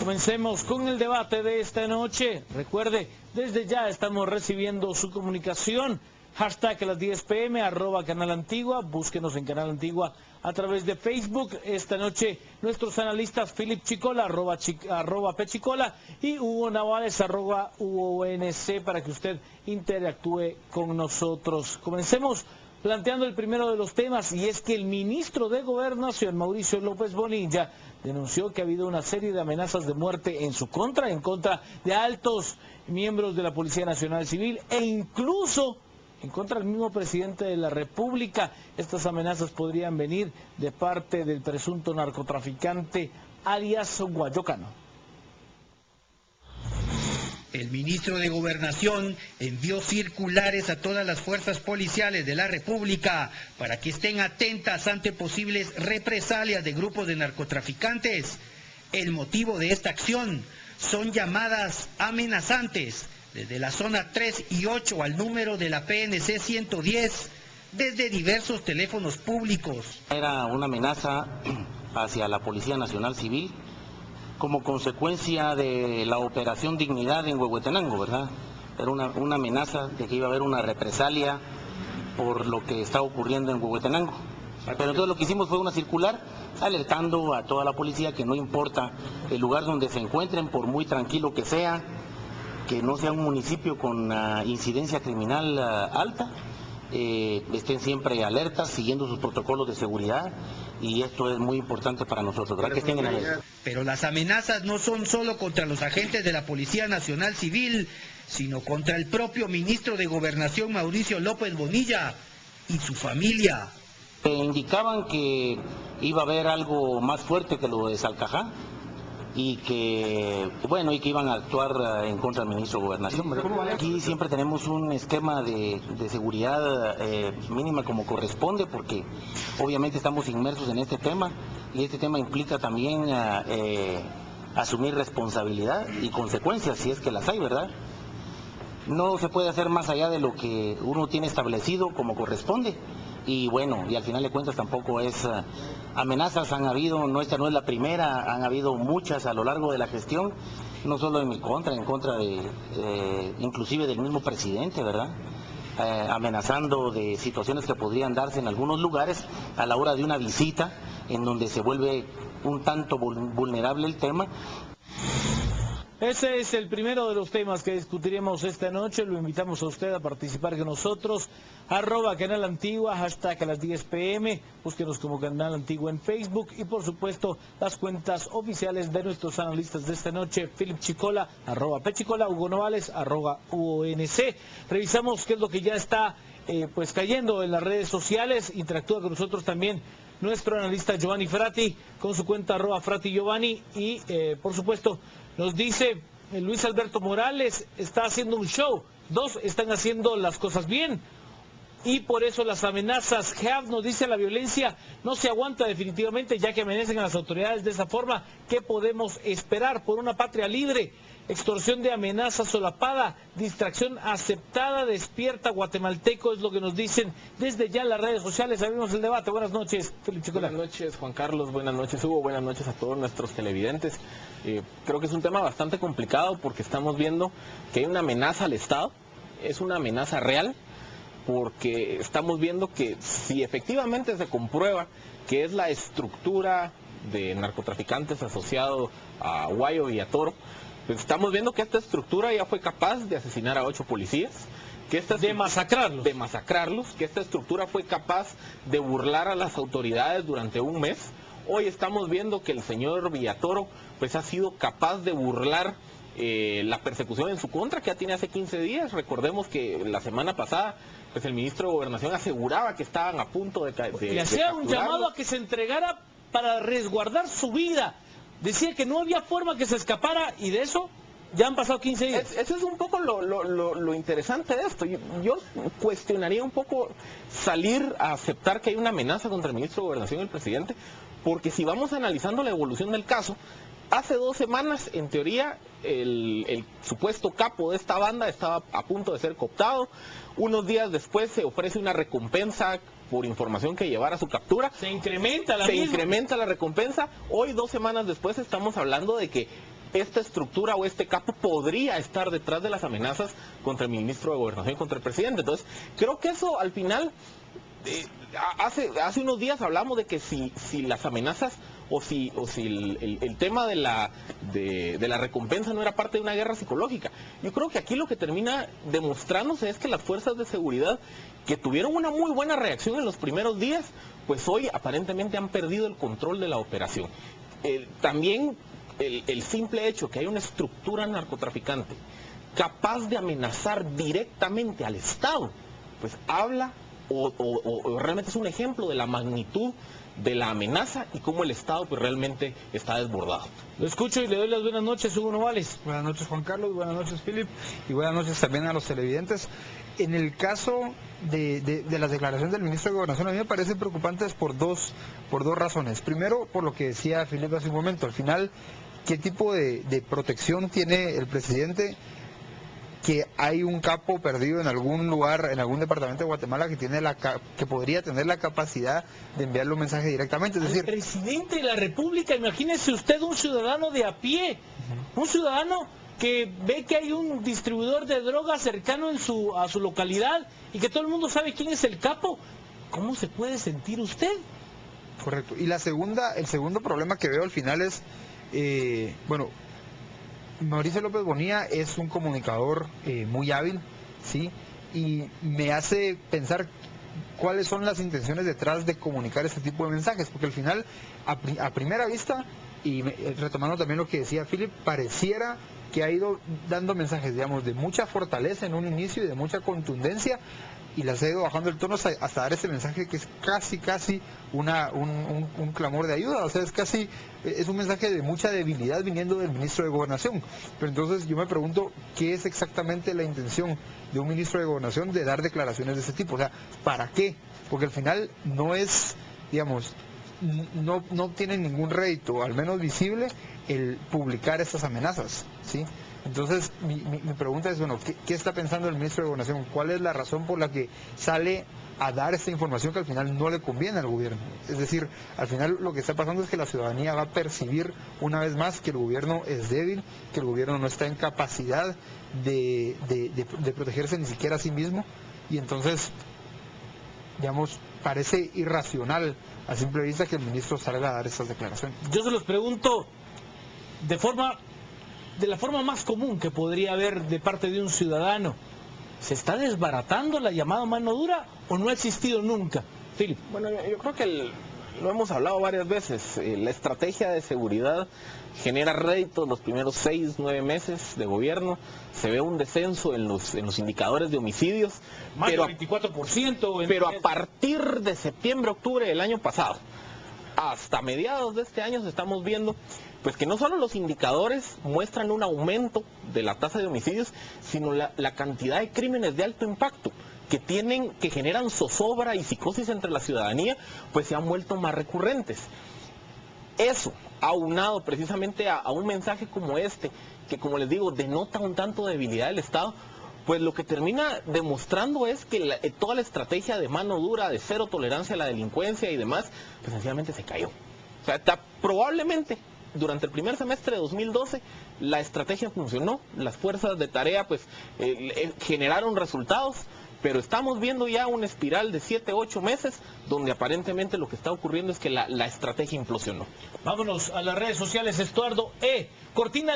Comencemos con el debate de esta noche. Recuerde, desde ya estamos recibiendo su comunicación. Hashtag a las 10 p.m, @Canal Antigua. Búsquenos en Canal Antigua a través de Facebook. Esta noche nuestros analistas Philip Chicola, arroba Pechicola, y Hugo Navales, @HugoNC, para que usted interactúe con nosotros. Comencemos planteando el primero de los temas, y es que el ministro de Gobernación, Mauricio López Bonilla, denunció que ha habido una serie de amenazas de muerte en su contra, en contra de altos miembros de la Policía Nacional Civil e incluso en contra del mismo presidente de la República. Estas amenazas podrían venir de parte del presunto narcotraficante alias Guayocano. El ministro de Gobernación envió circulares a todas las fuerzas policiales de la República para que estén atentas ante posibles represalias de grupos de narcotraficantes. El motivo de esta acción son llamadas amenazantes desde la zona 3 y 8 al número de la PNC 110 desde diversos teléfonos públicos. Era una amenaza hacia la Policía Nacional Civil como consecuencia de la Operación Dignidad en Huehuetenango, ¿verdad? Era una amenaza de que iba a haber una represalia por lo que está ocurriendo en Huehuetenango. Pero entonces lo que hicimos fue una circular alertando a toda la policía que no importa el lugar donde se encuentren, por muy tranquilo que sea, que no sea un municipio con incidencia criminal alta, estén siempre alertas, siguiendo sus protocolos de seguridad, y esto es muy importante para nosotros, ¿verdad? Que estén en alerta. Pero las amenazas no son solo contra los agentes de la Policía Nacional Civil, sino contra el propio ministro de Gobernación, Mauricio López Bonilla, y su familia. Indicaban que iba a haber algo más fuerte que lo de Salcajá, y que iban a actuar en contra del ministro de Gobernación, ¿verdad? Aquí siempre tenemos un esquema de seguridad mínima como corresponde, porque obviamente estamos inmersos en este tema, y este tema implica también asumir responsabilidad y consecuencias, si es que las hay, ¿verdad? No se puede hacer más allá de lo que uno tiene establecido como corresponde. Y al final de cuentas tampoco es amenazas han habido, esta no es la primera, han habido muchas a lo largo de la gestión, no solo en mi contra, en contra de inclusive del mismo presidente, ¿verdad? Amenazando de situaciones que podrían darse en algunos lugares a la hora de una visita, en donde se vuelve un tanto vulnerable el tema. Ese es el primero de los temas que discutiremos esta noche. Lo invitamos a usted a participar con nosotros. @Canal Antigua, hashtag a las 10 p.m. Búsquenos como Canal Antigua en Facebook, y por supuesto las cuentas oficiales de nuestros analistas de esta noche: Philip Chicola, @Pechicola, Hugo Navales, @HugoNC. Revisamos qué es lo que ya está cayendo en las redes sociales. Interactúa con nosotros también nuestro analista Giovanni Frati con su cuenta @Frati Giovanni, y por supuesto nos dice Luis Alberto Morales: está haciendo un show, dos están haciendo las cosas bien y por eso las amenazas. Jeff nos dice: la violencia no se aguanta definitivamente, ya que amenazan a las autoridades de esa forma. ¿Qué podemos esperar por una patria libre? Extorsión de amenaza solapada, distracción aceptada, despierta guatemalteco, es lo que nos dicen desde ya en las redes sociales. Abrimos el debate. Buenas noches, Felipe Chicola. Buenas noches, Juan Carlos. Buenas noches, Hugo. Buenas noches a todos nuestros televidentes. Creo que es un tema bastante complicado, porque estamos viendo que hay una amenaza al Estado. Es una amenaza real, porque estamos viendo que si efectivamente se comprueba que es la estructura de narcotraficantes asociado a Guayo y a Toro, pues estamos viendo que esta estructura ya fue capaz de asesinar a 8 policías, de masacrarlos, que esta estructura fue capaz de burlar a las autoridades durante un mes. Hoy estamos viendo que el señor Villatoro pues ha sido capaz de burlar la persecución en su contra, que ya tiene hace 15 días. Recordemos que la semana pasada pues el ministro de Gobernación aseguraba que estaban a punto de le hacía un llamado a que se entregara para resguardar su vida. Decía que no había forma que se escapara, y de eso ya han pasado 15 días. Eso es un poco lo interesante de esto. Yo cuestionaría un poco salir a aceptar que hay una amenaza contra el ministro de Gobernación y el presidente, porque si vamos analizando la evolución del caso, hace 2 semanas, en teoría, el supuesto capo de esta banda estaba a punto de ser cooptado. Unos días después se ofrece una recompensa por información que llevara a su captura. Se incrementa la recompensa. Hoy, 2 semanas después, estamos hablando de que esta estructura o este capo podría estar detrás de las amenazas contra el ministro de Gobernación y contra el presidente. Entonces, creo que eso al final, hace unos días hablamos de que si las amenazas o si el tema de la recompensa no era parte de una guerra psicológica. Yo creo que aquí lo que termina demostrándose es que las fuerzas de seguridad, que tuvieron una muy buena reacción en los primeros días, pues hoy aparentemente han perdido el control de la operación. También el simple hecho que hay una estructura narcotraficante capaz de amenazar directamente al Estado, pues habla o realmente es un ejemplo de la magnitud de la amenaza y cómo el Estado pues realmente está desbordado. Lo escucho y le doy las buenas noches, Hugo Novales. Buenas noches, Juan Carlos, buenas noches, Philip, y buenas noches también a los televidentes. En el caso de las declaraciones del ministro de Gobernación, a mí me parecen preocupantes por dos razones. Primero, por lo que decía Philip hace un momento, al final, ¿qué tipo de protección tiene el presidente? Que hay un capo perdido en algún lugar, en algún departamento de Guatemala que podría tener la capacidad de enviarle un mensaje directamente. Es decir, el presidente de la República, imagínese usted un ciudadano de a pie, un ciudadano que ve que hay un distribuidor de drogas cercano a su localidad y que todo el mundo sabe quién es el capo. ¿Cómo se puede sentir usted? Correcto. Y el segundo problema que veo al final es, Mauricio López Bonilla es un comunicador muy hábil, ¿sí? Y me hace pensar cuáles son las intenciones detrás de comunicar este tipo de mensajes, porque al final, a primera vista, y retomando también lo que decía Philip, pareciera que ha ido dando mensajes, digamos, de mucha fortaleza en un inicio y de mucha contundencia, y las ha ido bajando el tono hasta dar ese mensaje que es casi un clamor de ayuda. O sea, es un mensaje de mucha debilidad viniendo del ministro de Gobernación. Pero entonces yo me pregunto qué es exactamente la intención de un ministro de Gobernación de dar declaraciones de ese tipo. O sea, ¿para qué? Porque al final no es, digamos, no tiene ningún rédito, al menos visible, el publicar estas amenazas, ¿sí? Entonces, mi pregunta es, ¿qué está pensando el ministro de Gobernación? ¿Cuál es la razón por la que sale a dar esta información que al final no le conviene al gobierno? Es decir, al final lo que está pasando es que la ciudadanía va a percibir una vez más que el gobierno es débil, que el gobierno no está en capacidad de protegerse ni siquiera a sí mismo, y entonces, digamos, parece irracional a simple vista que el ministro salga a dar estas declaraciones. Yo se los pregunto de la forma más común que podría haber de parte de un ciudadano. ¿Se está desbaratando la llamada mano dura o no ha existido nunca? Philip. Bueno, yo creo que lo hemos hablado varias veces. La estrategia de seguridad genera réditos los primeros 6-9 meses de gobierno. Se ve un descenso en los indicadores de homicidios. Más del 24%. Pero a partir de septiembre-octubre del año pasado, hasta mediados de este año, estamos viendo pues que no solo los indicadores muestran un aumento de la tasa de homicidios, sino la cantidad de crímenes de alto impacto que generan zozobra y psicosis entre la ciudadanía, pues se han vuelto más recurrentes. Eso, aunado precisamente a un mensaje como este, que como les digo, denota un tanto de debilidad del Estado, pues lo que termina demostrando es que toda la estrategia de mano dura, de cero tolerancia a la delincuencia y demás, pues sencillamente se cayó. O sea, probablemente durante el primer semestre de 2012 la estrategia funcionó, las fuerzas de tarea pues generaron resultados, pero estamos viendo ya una espiral de 7-8 meses donde aparentemente lo que está ocurriendo es que la estrategia implosionó. Vámonos a las redes sociales, Estuardo Cortina.